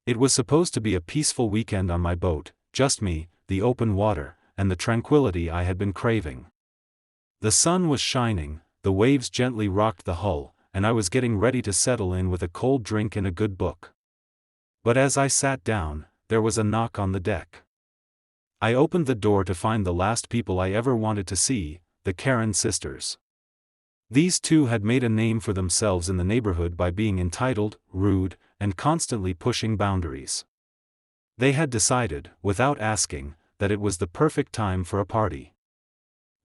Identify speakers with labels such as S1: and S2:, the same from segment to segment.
S1: It was supposed to be a peaceful weekend on my boat, just me, the open water, and the tranquility I had been craving. The sun was shining, the waves gently rocked the hull, and I was getting ready to settle in with a cold drink and a good book. But as I sat down, there was a knock on the deck. I opened the door to find the last people I ever wanted to see, the Karen sisters. These two had made a name for themselves in the neighborhood by being entitled, rude, and constantly pushing boundaries. They had decided, without asking, that it was the perfect time for a party.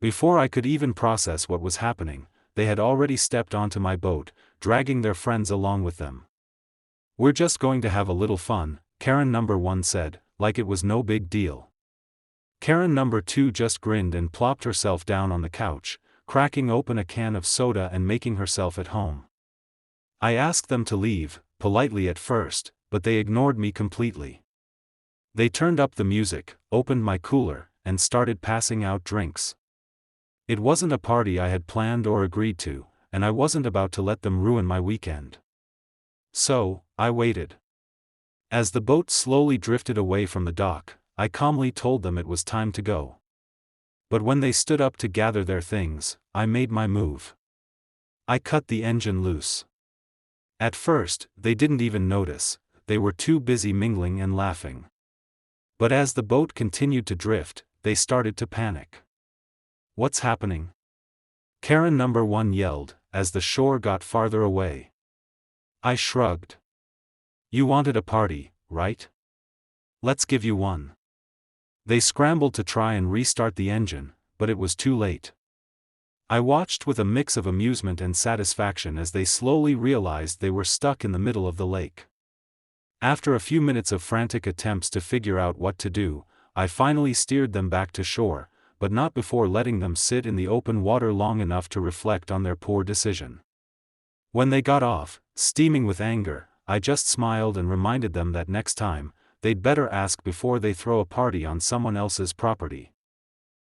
S1: Before I could even process what was happening, they had already stepped onto my boat, dragging their friends along with them. "We're just going to have a little fun," Karen number 1 said, like it was no big deal. Karen number 2 just grinned and plopped herself down on the couch, cracking open a can of soda and making herself at home. I asked them to leave, politely at first, but they ignored me completely. They turned up the music, opened my cooler, and started passing out drinks. It wasn't a party I had planned or agreed to, and I wasn't about to let them ruin my weekend. So, I waited. As the boat slowly drifted away from the dock, I calmly told them it was time to go. But when they stood up to gather their things, I made my move. I cut the engine loose. At first, they didn't even notice, they were too busy mingling and laughing. But as the boat continued to drift, they started to panic. "What's happening?" Karen number 1 yelled, as the shore got farther away. I shrugged. "You wanted a party, right? Let's give you one." They scrambled to try and restart the engine, but it was too late. I watched with a mix of amusement and satisfaction as they slowly realized they were stuck in the middle of the lake. After a few minutes of frantic attempts to figure out what to do, I finally steered them back to shore, but not before letting them sit in the open water long enough to reflect on their poor decision. When they got off, steaming with anger, I just smiled and reminded them that next time, they'd better ask before they throw a party on someone else's property.